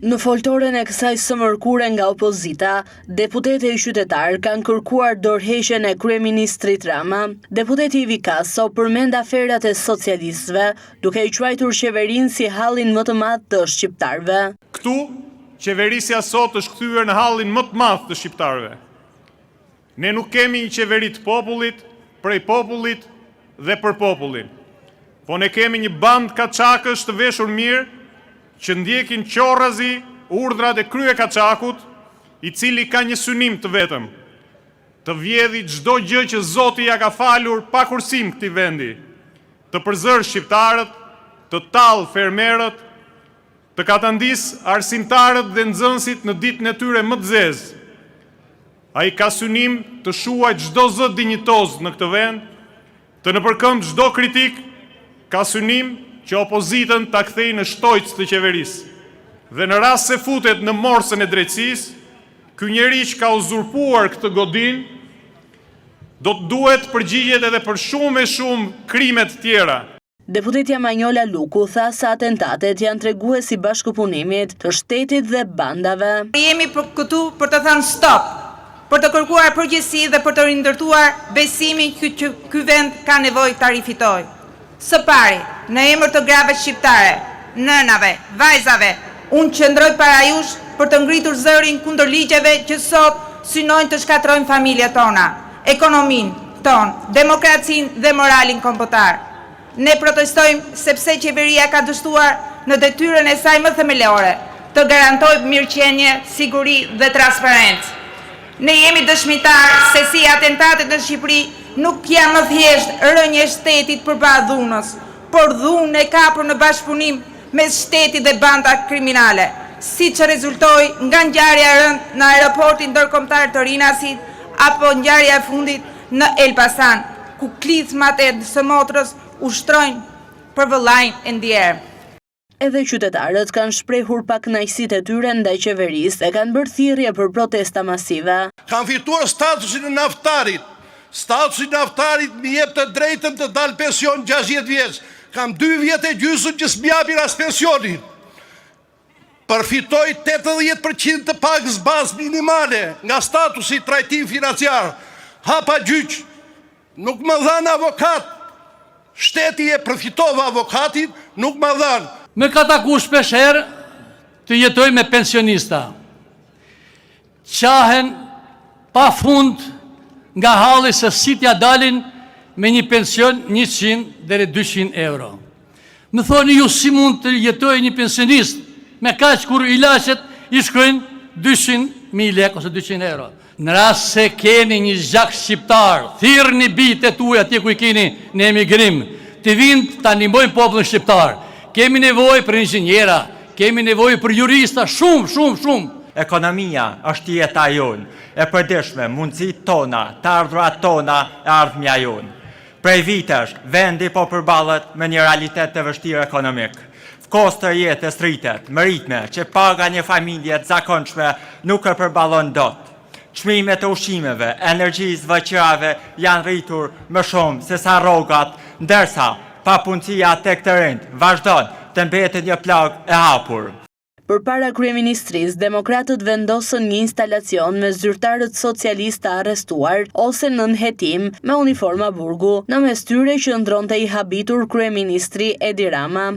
Në foltoren e kësaj së mërkure nga opozita, deputete i qytetar kanë kërkuar dorëheqjen e kryeministrit Rama. Deputeti Ivi Kaso përmend aferat e socialistëve, duke i quajtur qeverinë si hallin më të madh të shqiptarëve. Këtu, qeverisja sot është kthyer në hallin më të madh të shqiptarëve. Ne nuk kemi një qeveri të popullit, prej popullit dhe për popullin. Po ne kemi një band kaçakësh të veshur mirë, që ndjekin qorrazi urdhrat e krye kaçakut, i cili ka një synim të vetëm, të vjedhi çdo gjë që Zoti ja ka falur pa kursim këtij vendi, të përzër shqiptarët, të tall fermerët, të katandis arsimtarët dhe nxënësit në ditën e tyre më të zezë. Ai ka synim të shuajë çdo zë dinjitoz në këtë vend, të nëpërkëmbë çdo kritik, ka synim që opozitën ta kthejë në shtojc të qeverisë. Dhe në rast se futet në morsën e drejtësisë, ky njeri që ka uzurpuar këtë godinë, do të duhet përgjigjet edhe për shumë e shumë krime të tjera. Deputetja Manjola Luku tha se atentatet janë treguesi bashkëpunimit të shtetit dhe bandave. Jemi këtu për të thënë stop, për të kërkuar përgjegjësi dhe për të rindërtuar besimin që ky vend ka nevojë ta rifitojë. Së pari, në emër të grave shqiptare, nënave, vajzave, unë qëndroj para jush për të ngritur zërin kundër ligjeve që sot synojnë të shkatrojnë familjet tona, ekonominë tonë, demokracinë dhe moralin kombëtar. Ne protestojmë sepse qeveria ka dështuar në detyrën e saj më themelore të garantojë mirëqenie, siguri dhe transparencë. Ne jemi dëshmitar se si atentatet në Shqipëri nuk janë më thjesht rënje e shtetit përpara dhunës, por dhunë e kapur në bashkëpunim mes shtetit dhe banda kriminale, siç rezultoi nga ngjarja e rëndë në aeroportin ndërkombëtar të Rinasit apo ngjarja e fundit në Elbasan, ku klicmat e së motrës ushtrojnë për vëllain e ndjerë. Edhe qytetarët kanë shprehur pakënaqësitë e tyre ndaj qeverisë e kanë bërë thirrje për protesta masive. Kanë fituar statusin e naftarit. Statusi i naftarit më jep të drejtën të dalë pension 60 vjeç. Kam 2 vjet e gjysmë që s'mjapin as pensionin. Përfitoj 80% të pagës bazë minimale nga statusi trajtim financiar. Hapa gjyq, nuk më dhan avokat. Shteti e përfitova avokatin, nuk më dhan. Me ka taku shpesher të jetoj me pensionista. Qahen pa fund nga halli se si t'ja dalin me një pension 100 deri 200 euro. Më thoni ju si mund të jetoj një pensionist me kaq kur ilaçet i shkojnë 200.000 lekë ose 200 euro. Në rast se keni një zgjak shqiptar, thirrni bitet tuaj atje ku i keni në emigrim, të vinë ta ndihmojnë popullin shqiptar. Kemi nevojë për inxhiniera, kemi nevojë për jurista, shumë. Ekonomia është jeta jonë, e përditshme mundësitë tona, të ardhurat tona, e ardhmja jonë. Prej vitesh, vendi po përballet me një realitet të vështirë ekonomik. Kosto e jetës rritet, me ritme që paga një familje të zakonshme nuk e përballon dot. Çmimet e ushqimeve, energjisë, vëqërave janë rritur më shumë se sa rrogat, ndërsa papunësia tek të rinjt vazhdon të mbetet një plagë e hapur. Përpara kryeministrisë, demokratët vendosën një instalacion me zyrtarët socialistë arrestuar ose nën hetim me uniforma burgu, në mes tyre qëndronte i habitur kryeministri Edi Rama.